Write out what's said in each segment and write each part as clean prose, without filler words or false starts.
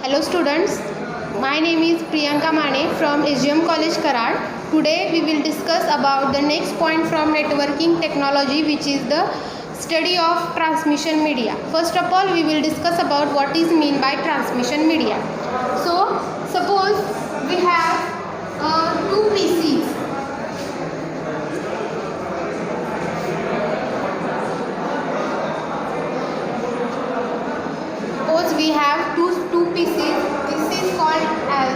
Hello students, my name is Priyanka Mane from SGM College Karad. Today we will discuss about the next point from networking technology, which is the study of transmission media. First of all, we will discuss about what is mean by transmission media. So suppose we have two PCs. Suppose we have two PCs. This is called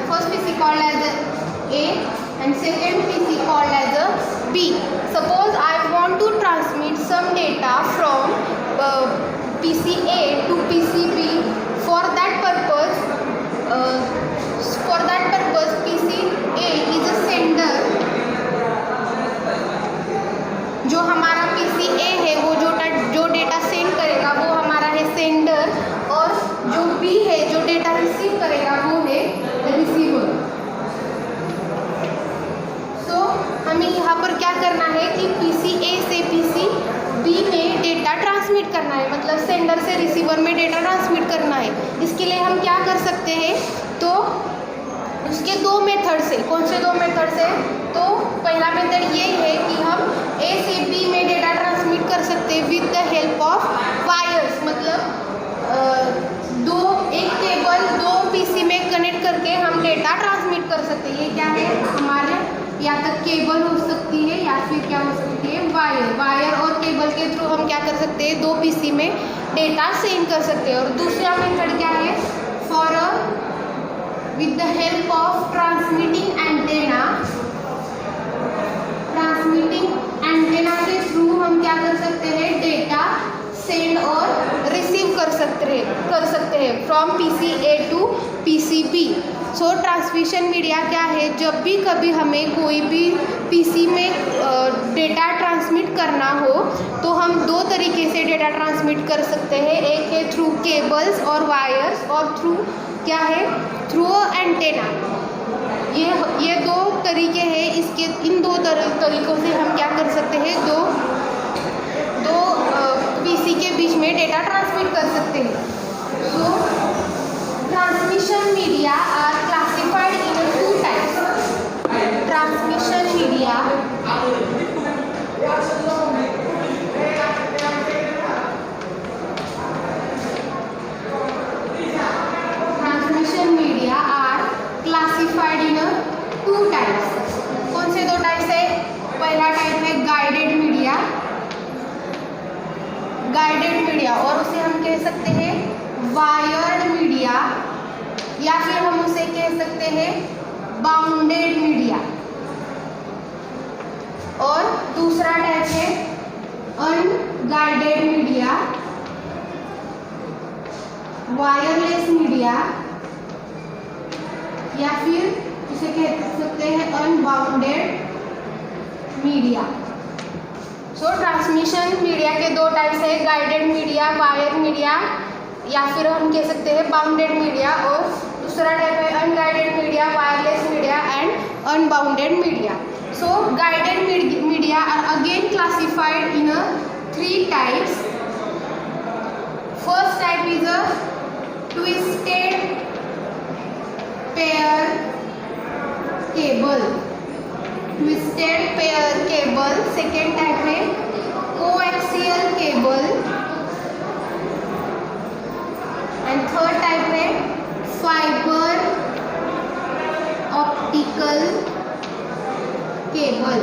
first PC called as A and second PC called as a B. Suppose I want to transmit some data from PC A to PC B. For that purpose, PC A is a sender. जो हमारा PC A है वो जो data send करेगा वो हमारा है sender, और जो B है जो डेटा रिसीव करेगा वो है रिसीवर. सो हमें यहाँ पर क्या करना है कि PC A से PC B में डेटा ट्रांसमिट करना है, मतलब सेंडर से रिसीवर में डेटा ट्रांसमिट करना है. इसके लिए हम क्या कर सकते हैं, तो उसके दो मेथड से. कौन से दो मेथड से? तो पहला मेथड ये है कि हम A से B में डेटा ट्रांसमिट कर सकते हैं with the help of wires, मतलब एक केबल दो PC में कनेक्ट करके हम डेटा ट्रांसमिट कर सकते हैं. ये क्या है हमारे, या तो केबल हो सकती है या फिर क्या हो सकती है वायर और केबल के थ्रू हम क्या कर सकते हैं, दो PC में डेटा सेंड कर सकते हैं. और दूसरा मेथड क्या है, for with the help of transmitting antenna के थ्रू हम क्या कर सकते हैं, डेटा सेंड और रिसीव कर सकते हैं from PC A to PC B. So transmission media क्या है, जब भी कभी हमें कोई भी PC में डेटा ट्रांसमिट करना हो तो हम दो तरीके से डेटा ट्रांसमिट कर सकते हैं. एक है थ्रू केबल्स और वायर्स, और थ्रू क्या है, थ्रू एंटेना. ये दो तरीके हैं. इन दो तरीकों से हम क्या कर सकते हैं, दो PC के बीच में डेटा ट्रांसमिट कर सकते हैं. So transmission media are classified in two types. Transmission media are classified in two types. कौन से दो टाइप्स है? पहला टाइप है गाइडेड मीडिया, और उसे हम कह सकते हैं वायर्ड मीडिया, या फिर हम उसे कह सकते हैं बाउंडेड मीडिया. और दूसरा टाइप है अनगाइडेड मीडिया, वायरलेस मीडिया, या फिर इसे कह सकते हैं अनबाउंडेड मीडिया. सो ट्रांसमिशन मीडिया के दो टाइप्स है, गाइडेड मीडिया, वायर मीडिया, या फिर हम कह सकते हैं बाउंडेड मीडिया. और दूसरा टाइप है unguided media, wireless media and unbounded media. So guided media are again classified in three types. First type is a twisted pair cable. Second type है coaxial cable, and third type है fibre optical cable.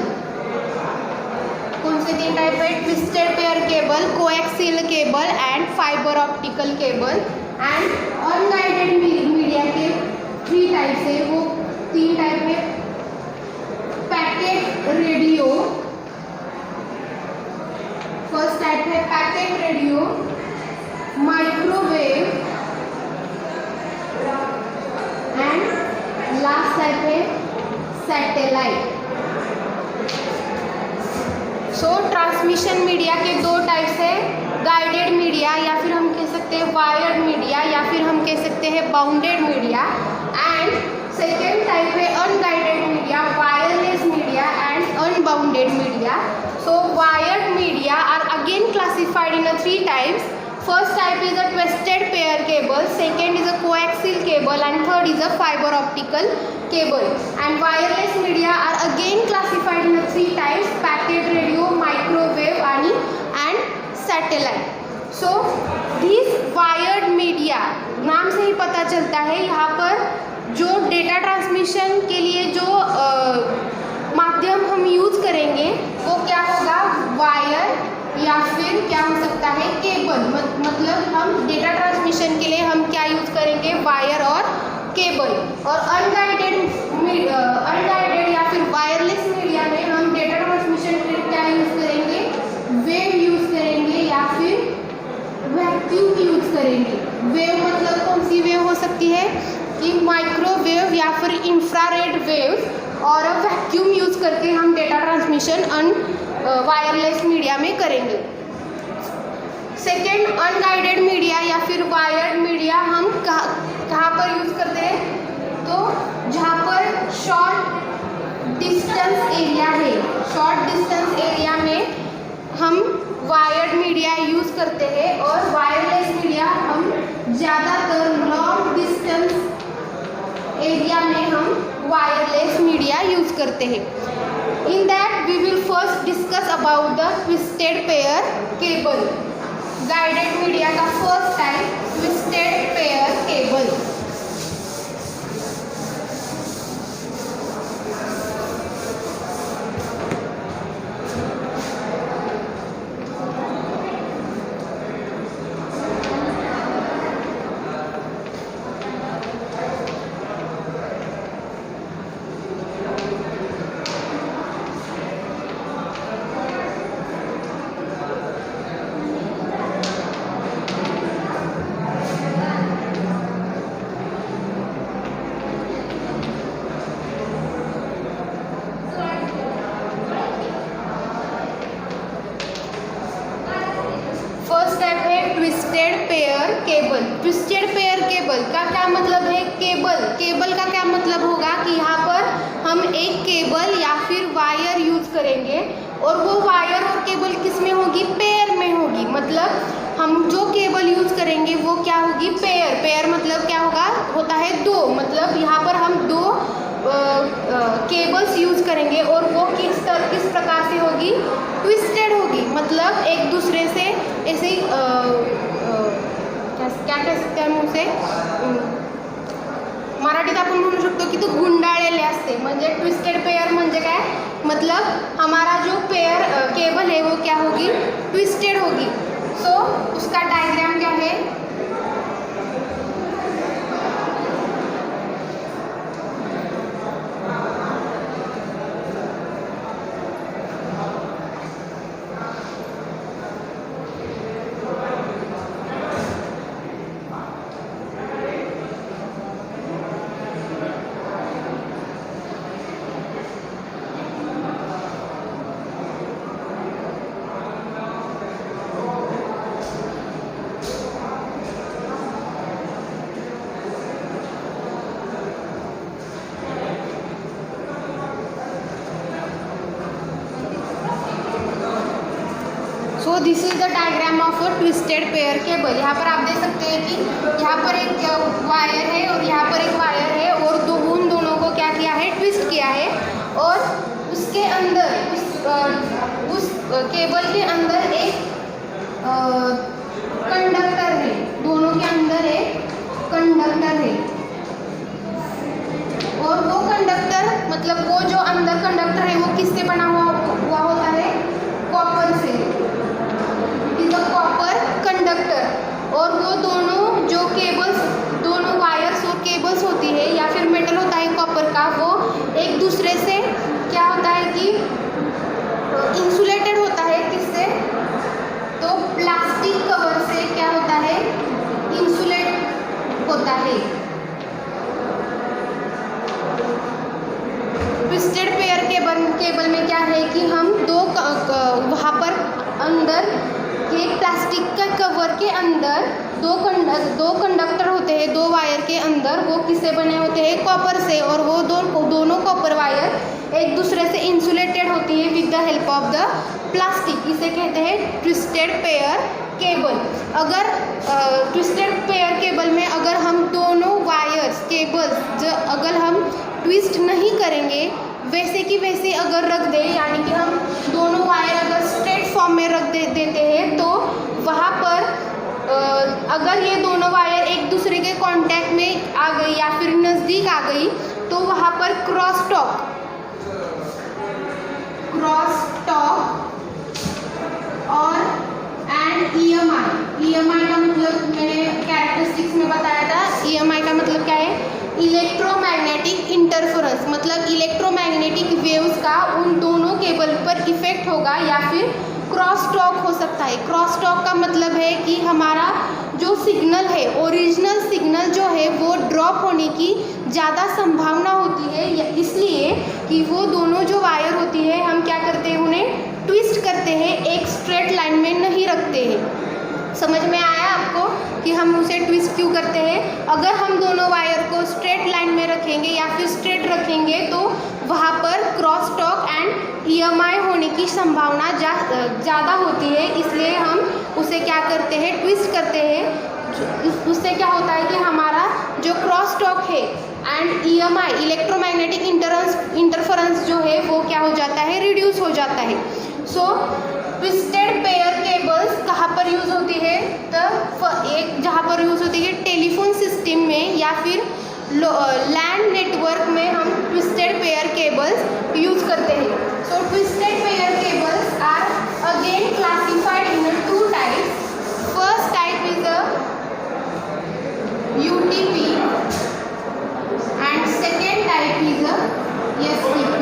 कौन से तीन type है? Twisted pair cable, coaxial cable and fibre optical cable. And unguided media के three type है. वो तीन टाइप है पैकेट रेडियो. फर्स्ट टाइप है packet radio, microwave, and last type है सैटेलाइट. सो ट्रांसमिशन मीडिया के दो टाइप्स है, गाइडेड मीडिया, या फिर हम कह सकते हैं वायर्ड मीडिया, या फिर हम कह सकते हैं bounded media. And second type है unguided media, wireless media and unbounded media. So wired media are again classified in three types. First type is a twisted pair cable, second is a coaxial cable and third is a fibre optical cable. And wireless media are again classified in 3 types: packet radio, microwave and satellite. So these wired media, नाम से ही पता चलता है यहाँ पर जो data transmission के लिए जो माध्यम हम यूज़ करेंगे वो क्या होगा, वायर या फिर क्या हो सकता है केबल। मतलब हम डेटा ट्रांसमिशन के लिए हम क्या यूज़ करेंगे, वायर और केबल। और अनगाइडेड या फिर वायरलेस मीडिया में हम डेटा ट्रांसमिशन के लिए क्या यूज़ करेंगे, वेव यूज़ करेंगे या फिर वैक्यूम यूज़ करेंगे। वेव मतलब कौन सी वेव हो सकती है कि माइक्रोवेव या फिर इंफ्रारेड वेव, और वैक्यूम यूज़ करके हम डेटा ट्रांसमिशन वायरलेस मीडिया में करेंगे। सेकेंड, अनगाइडेड मीडिया या फिर वायर्ड मीडिया हम कहाँ पर यूज़ करते हैं, तो जहाँ पर शॉर्ट डिस्टेंस एरिया है, शॉर्ट डिस्टेंस एरिया में हम वायर्ड मीडिया यूज़ करते हैं, और वायरलेस मीडिया हम ज़्यादातर लॉन्ग डिस्टेंस एरिया में हम वायरलेस मीडिया यूज़ करते हैं। In that we will first discuss about the twisted pair cable. Guided media का first type twisted pair cable. Twisted pair cable. Twisted pair cable का क्या मतलब है, केबल का क्या मतलब होगा कि यहाँ पर हम एक केबल या फिर वायर यूज़ करेंगे, और वो वायर और केबल किस में होगी, पेयर में होगी। मतलब हम जो केबल यूज़ करेंगे वो क्या होगी, पेयर मतलब क्या होगा, होता है दो। मतलब यहाँ पर हम दो केबल्स यूज़ करेंगे और वो किस प्रकार से होगी, ट्विस्टेड होगी। मतलब एक दूसरे से ऐसे ही क्या कह सकते हैं हम उसे, मराठीत आपण म्हणू शकतो की तो गुंडाळलेले असते। म्हणजे ट्विस्टेड पेयर म्हणजे काय, मतलब हमारा जो पेयर केबल है वो क्या होगी, ट्विस्टेड होगी। सो उसका डायग्राम क्या है, this is the diagram of a twisted pair cable. यहाँ पर आप देख सकते हैं कि यहाँ पर एक वायर है और यहाँ पर एक वायर है, और उन दोनों को क्या किया है, ट्विस्ट किया है। और उसके अंदर उस केबल के अंदर एक कंडक्टर है, दोनों के अंदर एक कंडक्टर है, और वो कंडक्टर मतलब वो जो अंदर कंडक्टर है वो किससे बना हुआ होता है, कॉपर से, कॉपर कंडक्टर। और वो दोनों जो केबल्स, दोनों वायर्स और केबल्स होती है या फिर मेटल होता है कॉपर का, वो एक दूसरे से क्या होता है कि इंसुलेटेड होता है। किससे, तो प्लास्टिक कवर से क्या होता है, इंसुलेट होता है। ट्विस्टेड पेयर केबल में क्या है कि हम वहाँ पर अंदर एक प्लास्टिक का कवर के अंदर दो कंडक्टर होते हैं, दो वायर के अंदर, वो किससे बने होते हैं, कॉपर से। और वो दोनों कॉपर वायर एक दूसरे से इंसुलेटेड होती है with the help of the plastic. इसे कहते हैं ट्विस्टेड पेयर केबल, अगर ट्विस्टेड पेयर केबल में अगर हम दोनों वायर्स केबल्स अगर हम ट्विस्ट नहीं करेंगे, वैसे की वैसे अगर रख दें, यानी कि हम दोनों वायर अगर स्ट्रेट फॉर्म में रख देते हैं, तो वहाँ पर अगर ये दोनों वायर एक दूसरे के कांटेक्ट में आ गई या फिर नज़दीक आ गई, तो वहाँ पर क्रॉस टॉक और एंड EMI का मतलब मैंने कैरेक्टरिस्टिक्स में बताया था। EMI का मतलब क्या है? इलेक्ट्रोमैग्नेटिक इंटरफेरेंस, मतलब इलेक्ट्रोमैग्नेटिक वेव्स का उन दोनों केबल पर इफेक्ट होगा, या फिर क्रॉस टॉक हो सकता है। क्रॉस टॉक का मतलब है कि हमारा जो सिग्नल है, ओरिजिनल सिग्नल जो है वो ड्रॉप होने की ज़्यादा संभावना होती है, इसलिए कि वो दोनों जो वायर होती है हम क्या करते हैं, उन्हें ट्विस्ट करते हैं, एक स्ट्रेट लाइन में नहीं रखते हैं। समझ में आया आपको कि हम उसे ट्विस्ट क्यों करते हैं? अगर हम दोनों वायर को स्ट्रेट लाइन में रखेंगे या फिर स्ट्रेट रखेंगे, तो वहाँ पर क्रॉस टॉक एंड EMI होने की संभावना ज़्यादा होती है, इसलिए हम उसे क्या करते हैं, ट्विस्ट करते हैं। उससे क्या होता है कि हमारा जो क्रॉस टॉक है एंड EMI इलेक्ट्रोमैग्नेटिक इंटरफेरेंस जो है वो क्या हो जाता है, रिड्यूस हो जाता है। सो ट्विस्टेड पेयर केबल्स कहाँ पर यूज़ होती है? तो एक जहाँ पर यूज़ होती है टेलीफोन सिस्टम में या फिर लैंड नेटवर्क में हम ट्विस्टेड पेयर केबल्स यूज़ करते हैं। So twisted pair cables are again classified in 2 types. First type is a UTP and second type is a STP।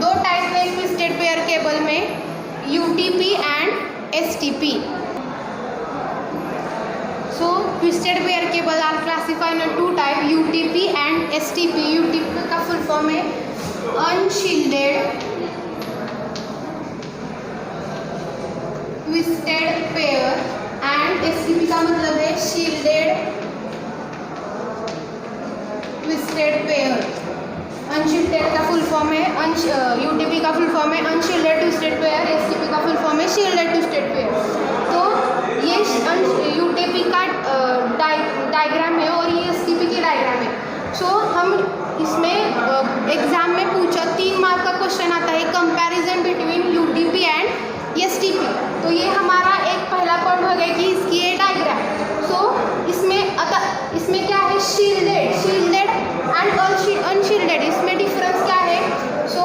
2 type है ट्विस्टेड पेयर केबल में, UTP and STP। So twisted pair cable are classified in 2 type, UTP and STP। UTP का full form है unshielded twisted pair and STP का मतलब है shielded twisted pair. Unshielded का full form है UTP का full form है unshielded twisted pair, STP का फुल फॉर्म है शील्डेड ट्विस्टेड पेयर। तो ये UTP का डायग्राम है और ये STP की डायग्राम है। सो हम इसमें एग्जाम में पूछा 3 मार्क का क्वेश्चन आता है, comparison between UTP and STP। तो ये हमारा एक पहला पॉइंट हो गया कि इसकी ये डायग्राम। सो इसमें क्या है, शील्डेड एंड अनशील्डेड, इसमें डिफरेंस क्या है? सो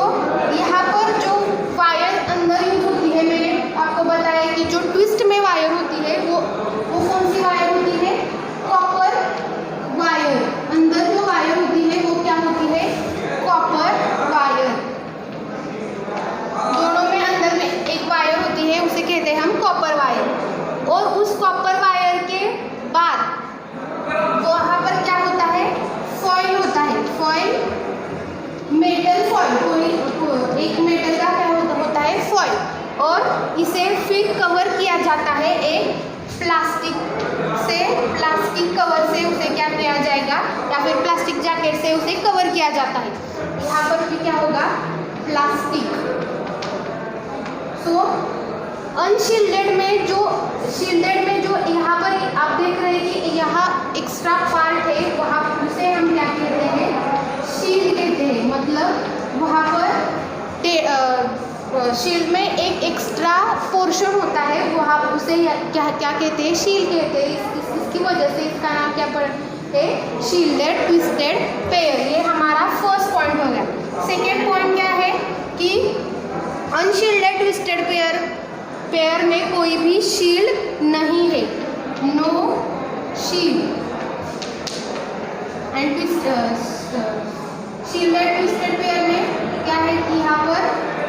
यहाँ पर जो वायर अंदर यूज होती है, मैंने आपको बताया कि जो ट्विस्ट में वायर होती है वो कौन सी वायर होती है? Copper wire. अंदर जो वायर होती है वो क्या होती है? Copper wire. दोनों में अंदर में एक वायर होती है, उसे कहते हैं हम कॉपर वायर। और उस कॉपर वायर के बाद वहाँ पर क्या होता है? फॉइल होता है, फॉइल, मेटल फॉइल, कोई एक मेटल का क्या होता है? फॉइल। और इसे फिर कवर किया जाता है एक प्लास्टिक कवर से, उसे क्या किया जाएगा, या फिर प्लास्टिक जैकेट से उसे कवर किया जाता है। यहाँ पर भी क्या होगा? प्लास्टिक। सो अनशील्डेड में जो यहाँ पर आप देख रहे हैं कि यहाँ एक्स्ट्रा पार्ट है, वहाँ उसे हम क्या कहते हैं? शील्ड कहते हैं। मतलब वहाँ पर शील्ड में एक एक्स्ट्रा पोर्शन होता है, वहाँ उसे क्या कहते हैं? शील्ड कहते हैं। इसकी वजह से इसका नाम क्या पड़ता है? Shielded twisted pair. ये हमारा फर्स्ट पॉइंट हो गया। सेकेंड पॉइंट क्या है कि अनशील्डेड ट्विस्टेड पेयर में कोई भी शील्ड नहीं है, no shield. And shielded twisted pair में क्या है कि यहाँ पर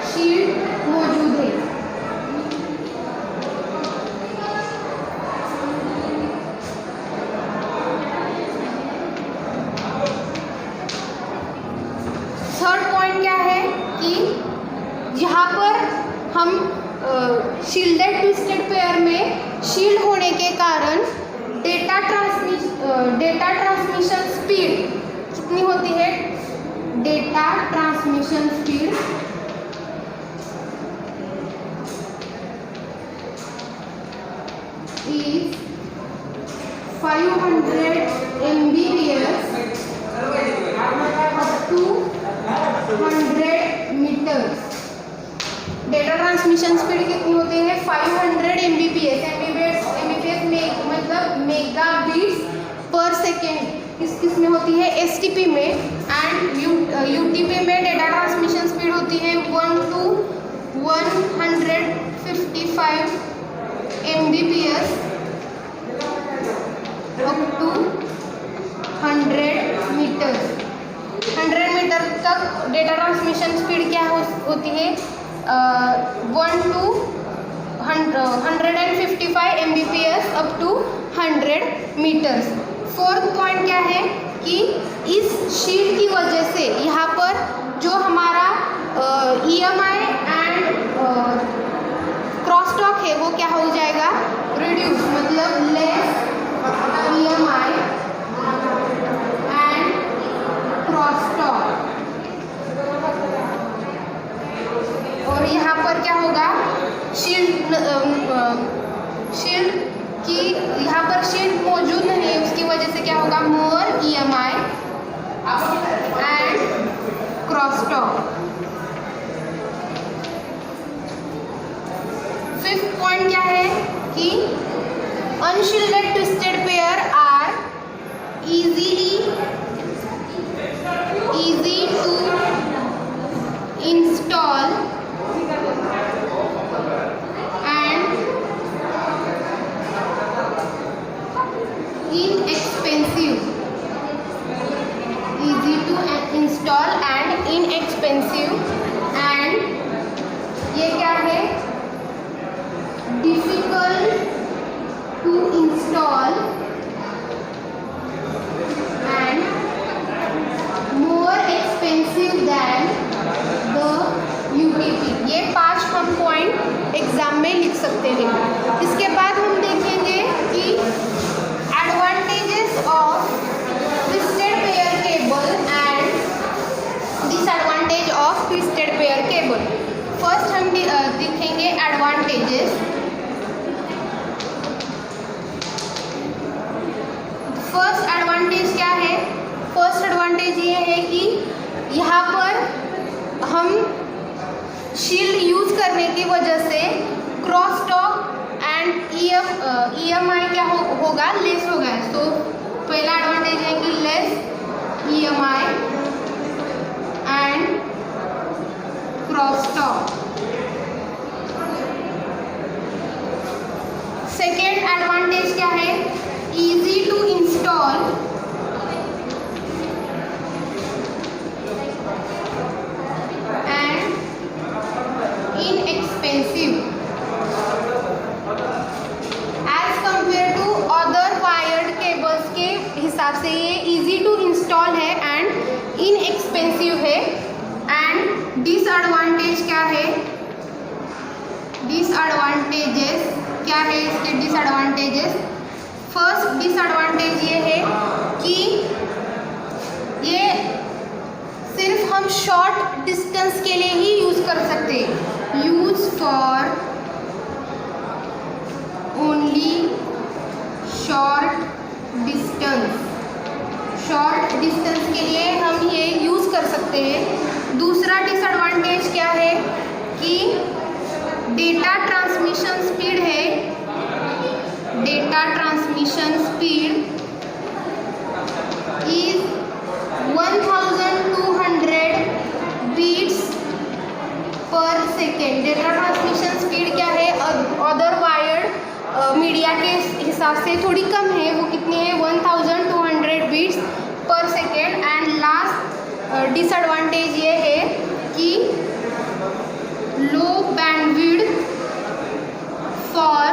शील्ड मौजूद है। थर्ड पॉइंट क्या है कि यहाँ पर हम शील्डेड ट्विस्टेड पेयर में शील्ड होने के कारण डेटा ट्रांसमिशन स्पीड कितनी होती है? Data transmission speed 500 Mbps up to 100 metres. Data transmission speed कितनी होती है? 500 Mbps। Mbps में मतलब मेगा बीट्स पर सेकेंड किस में होती है? STP में। एंड UTP में डेटा ट्रांसमिशन स्पीड होती है 1 to 155 Mbps up to 100 metre. 100 metre तक डेटा ट्रांसमिशन स्पीड क्या होती है? 1 to 155 Mbps up to 100 metres. Fourth point क्या है कि इस शील्ड की वजह से यहाँ पर जो हमारा EMI एंड क्रॉसटॉक है वो क्या हो जाएगा? रिड्यूस, मतलब लेस EMI एंड क्रॉसटॉक। और यहाँ पर क्या होगा? शील्ड की यहाँ पर शील्ड मौजूद नहीं है, उसकी वजह से क्या होगा? More EMI and crosstalk. Fifth point क्या है कि unshielded twisted pair are easy to install and inexpensive। easy to install and inexpensive। And ये क्या है? difficult to install and more expensive than the UTP। ये 5 हम पॉइंट एग्जाम में लिख सकते हैं। इसके बाद हम देखेंगे कि advantages of twisted pair cable and disadvantage of twisted pair cable. First हम देखेंगे एडवांटेजेस। फर्स्ट एडवांटेज क्या है? फर्स्ट एडवांटेज ये है कि यहाँ पर हम शील्ड यूज करने की वजह से क्रॉसटॉक एंड EMI क्या होगा? लेस होगा। तो पहला एडवांटेज है कि less EMI and crosstalk. Second advantage क्या है? easy to install and inexpensive as compared to other wired cables के हिसाब से ये easy to install है and inexpensive है। एंड डिसएडवांटेज क्या है? डिसएडवांटेजेस क्या है इसके? डिसएडवांटेजेस, फर्स्ट डिसएडवांटेज ये है कि ये सिर्फ हम शॉर्ट डिस्टेंस के लिए ही यूज़ कर सकते हैं। Use for only short distance. Short distance के लिए हम ये यूज़ कर सकते हैं। दूसरा डिसएडवांटेज क्या है कि डेटा ट्रांसमिशन स्पीड है। Data transmission speed is 1200 bits per second. Data transmission speed क्या है? अदर वायर्ड मीडिया के हिसाब से थोड़ी कम है। वो कितनी है? 1200 bits per second. And last disadvantage ये है कि low bandwidth for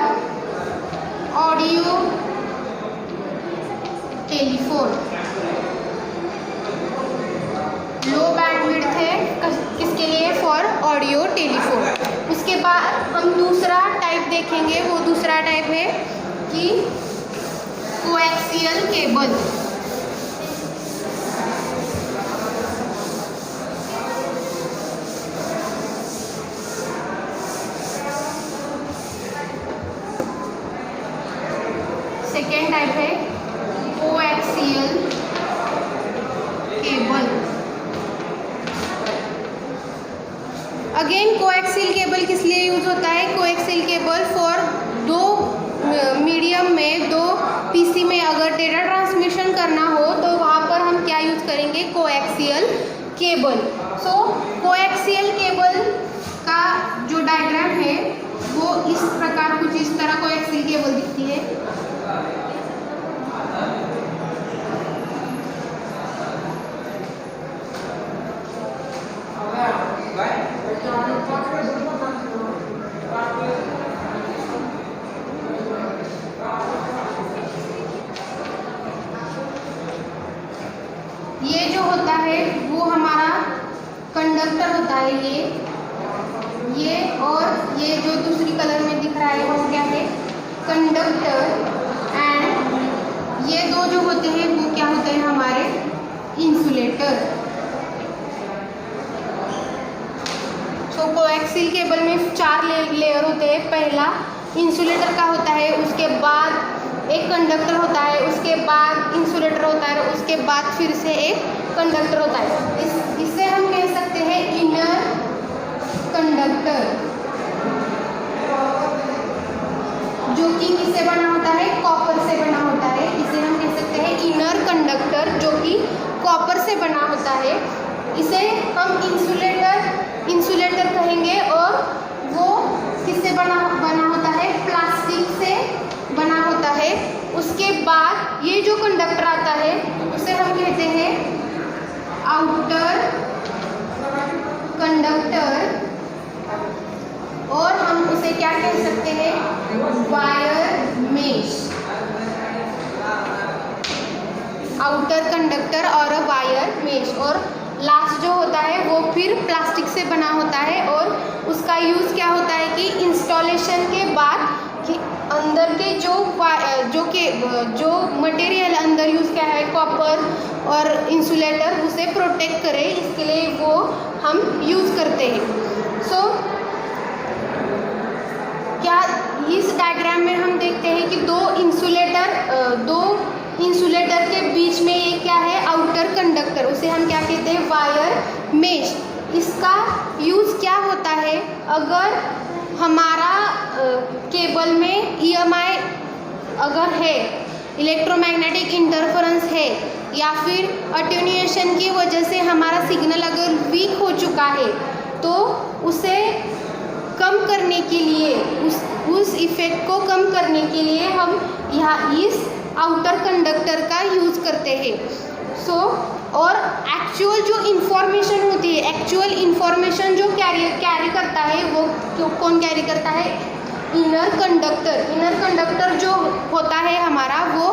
audio telephone. Low bandwidth है किसके लिए? For audio telephone. उसके बाद हम दूसरा टाइप देखेंगे। वो दूसरा टाइप है कि कोएक्सियल केबल। सेकेंड टाइप है अगेन कोएक्सियल केबल किस लिए यूज होता है? कोएक्सियल केबल फॉर दो मीडियम में, दो पीसी में अगर डेटा ट्रांसमिशन करना हो तो वहाँ पर हम क्या यूज करेंगे? Coaxial cable. So coaxial cable का जो डायग्राम है वो इस प्रकार, कुछ इस तरह कोएक्सियल केबल दिखती है। ये जो होता है वो हमारा कंडक्टर होता है, ये और ये जो दूसरी कलर में दिख रहा है वो क्या है? कंडक्टर। एंड ये दो जो होते हैं वो क्या होते हैं? हमारे इंसुलेटर। सो कोएक्सियल केबल में 4 लेयर होते हैं। पहला इंसुलेटर का होता है, उसके बाद एक कंडक्टर होता है, उसके बाद इंसुलेटर होता है, उसके बाद फिर से एक कंडक्टर होता है। इससे हम कह सकते हैं इनर कंडक्टर, जो कि किससे बना होता है? कॉपर से बना होता है। इसे हम कह सकते हैं इनर कंडक्टर, जो कि कॉपर से बना होता है। इसे हम इंसुलेटर कहेंगे और वो किससे बना होता है? प्लास्टिक से बना होता है। उसके बाद ये जो कंडक्टर आता है उसे हम कहते हैं आउटर कंडक्टर, और हम उसे क्या कह सकते हैं? Wire mesh. आउटर कंडक्टर और वायर मेश। और लास्ट जो होता है वो फिर प्लास्टिक से बना होता है, और उसका यूज़ क्या होता है कि इंस्टॉलेशन के बाद कि अंदर के जो मटेरियल अंदर यूज़ किया है, कॉपर और इंसुलेटर, उसे प्रोटेक्ट करे, इसके लिए वो हम यूज़ करते हैं। सो क्या इस डायग्राम में हम देखते हैं कि दो इंसुलेटर के बीच में ये क्या है? Outer conductor. उसे हम क्या कहते हैं? Wire mesh. इसका यूज़ क्या होता है? अगर हमारा केबल में EMI अगर है, इलेक्ट्रोमैग्नेटिक इंटरफेरेंस है, या फिर अटेन्यूएशन की वजह से हमारा सिग्नल अगर वीक हो चुका है, तो उसे कम करने के लिए, उस इफ़ेक्ट को कम करने के लिए हम यहाँ इस आउटर कंडक्टर का यूज़ करते हैं। सो और एक्चुअल जो इन्फॉर्मेशन होती है, एक्चुअल इन्फॉर्मेशन जो कैरी करता है, वो कौन कैरी करता है? Inner conductor. इनर कंडक्टर जो होता है हमारा, वो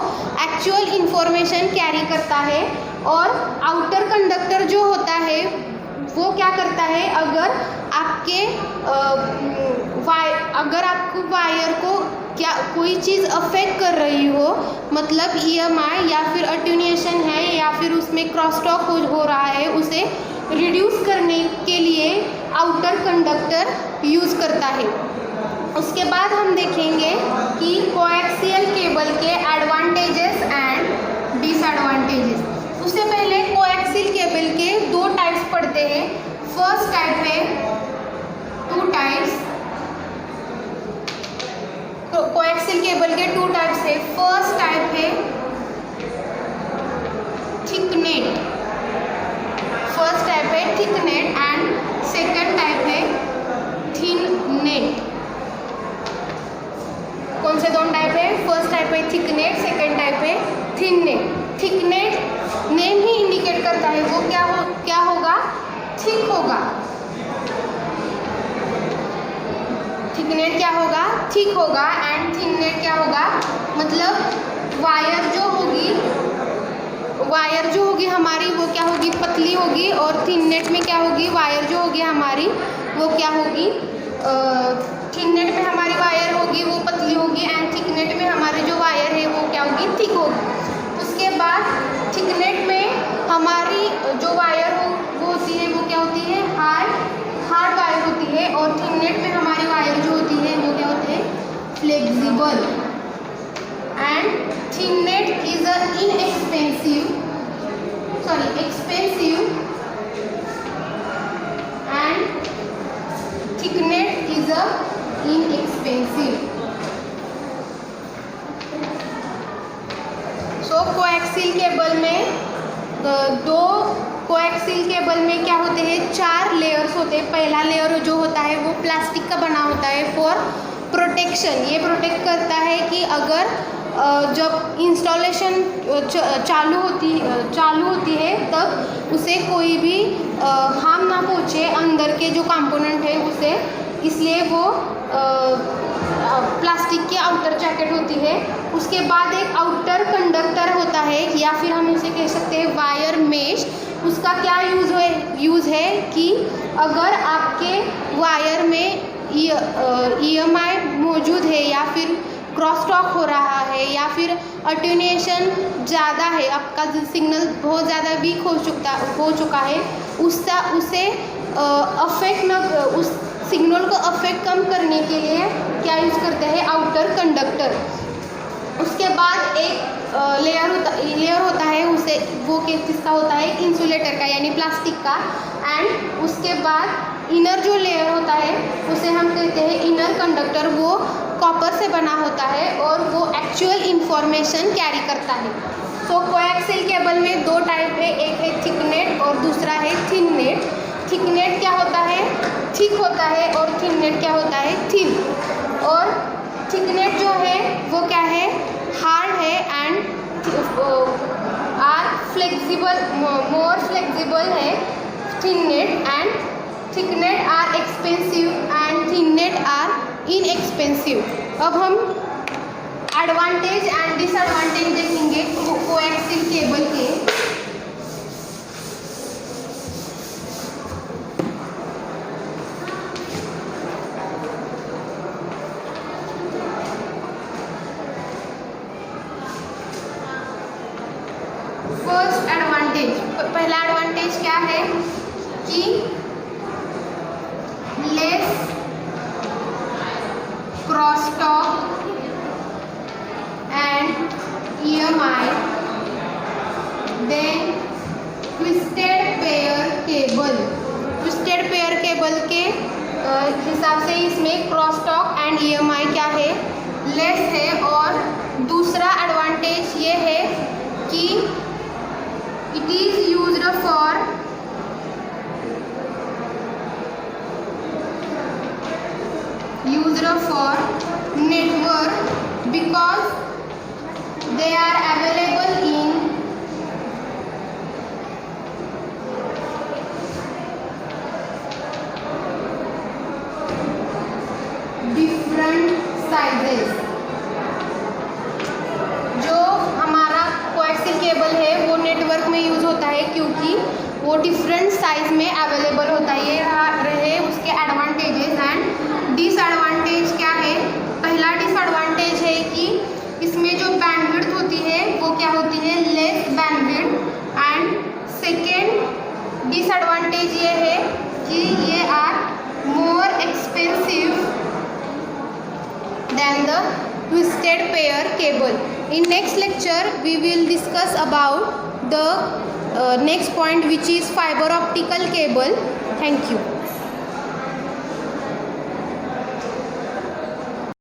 एक्चुअल इन्फॉर्मेशन कैरी करता है। और आउटर कंडक्टर जो होता है वो क्या करता है? अगर आपको वायर को क्या कोई चीज़ अफेक्ट कर रही हो, मतलब EMI या फिर अटेन्यूएशन है, या फिर उसमें क्रॉस टॉक हो रहा है, उसे रिड्यूस करने के लिए आउटर कंडक्टर यूज़ करता है। उसके बाद हम देखेंगे कि कोएक्सियल केबल के एडवांटेजेस एंड डिसएडवांटेजेस। उससे पहले कोएक्सियल केबल के 2 टाइप्स पढ़ते हैं। फर्स्ट टाइप है, 2 टाइप्स। तो कोएक्सियल केबल के 2 टाइप्स है। फर्स्ट टाइप है थिकनेट। फर्स्ट टाइप है थिकनेट एंड सेकंड टाइप है थिन नेट। कौन से 2 टाइप है? फर्स्ट टाइप है थिकनेट, सेकंड टाइप है थिन नेट। थिकनेट नेम ही इंडिकेट करता है वो क्या होगा? थिक होगा। थिकनेट क्या होगा? थिक होगा। एंड थिन नेट क्या होगा? मतलब वायर जो होगी हमारी वो क्या होगी? पतली होगी। और थिन नेट में क्या होगी? वायर जो होगी हमारी वो क्या होगी? थिन नेट में हमारी वायर होगी वो पतली होगी, एंड थिकनेट में हमारी जो वायर है वो क्या होगी? थिक होगी। उसके बाद थिकनेट में हमारी जो वायर वो होती है वो क्या होती है? हार्ड वायर होती है। और थिन नेट में हमारी वायर जो होती है वो क्या होती है? Flexible. And thin net is expensive and cable में क्या होते हैं, 4 लेयर्स होते हैं। पहला लेयर जो होता है वो प्लास्टिक का बना होता है फॉर प्रोटेक्शन। ये प्रोटेक्ट करता है कि अगर जब इंस्टॉलेशन चालू होती है तब उसे कोई भी हार्म ना पहुँचे अंदर के जो कंपोनेंट है उसे, इसलिए वो प्लास्टिक की आउटर जैकेट होती है। उसके बाद एक आउटर कंडक्टर होता है या फिर हम इसे कह सकते हैं वायर मेश। उसका क्या यूज़ है कि अगर आपके वायर में EMI मौजूद है या फिर क्रॉस टॉक हो रहा है या फिर अटेन्यूएशन ज़्यादा है, आपका सिग्नल बहुत ज़्यादा वीक हो चुका है, उसे अफेक्ट न उस सिग्नल को अफेक्ट कम करने के लिए क्या यूज़ करते हैं, आउटर कंडक्टर। उसके बाद एक लेयर होता है, उसे वो किसका होता है, इंसुलेटर का यानी प्लास्टिक का। एंड उसके बाद इनर जो लेयर होता है उसे हम कहते हैं इनर कंडक्टर। वो कॉपर से बना होता है और वो एक्चुअल इंफॉर्मेशन कैरी करता है। सो कोएक्सियल केबल में 2 टाइप है, एक है थिक नेट और दूसरा है थिन नेट। थिक नेट क्या होता है, थिक होता है, और थिन नेट क्या होता है, थिन। और थिक नेट जो है वो क्या है, हार्ड है and are flexible, more flexible है thin net. And thick net are expensive and thin net are inexpensive. अब हम एडवांटेज एंड डिसएडवांटेज देखेंगे कोएक्सियल केबल के। फर्स्ट एडवांटेज, पहला एडवांटेज क्या है कि less cross talk and EMI then twisted pair cable. Twisted pair cable के हिसाब से इसमें क्रॉस टॉक एंड EMI क्या है, लेस है। और दूसरा एडवांटेज ये है कि it is used for network because they are available in different sizes। जो हमारा कोएक्सियल केबल है वो नेटवर्क में यूज़ होता है क्योंकि वो डिफरेंट साइज में अवेलेबल होता है। ये रहे उसके एडवांटेजेस। एंड डिसएडवांटेज क्या है, पहला डिसएडवांटेज है कि इसमें जो बैंडविड्थ होती है वो क्या होती है, less bandwidth. And second disadvantage ये है कि ये are more expensive than the twisted pair cable. In next lecture we will discuss about the next point, which is fiber optical cable. Thank you.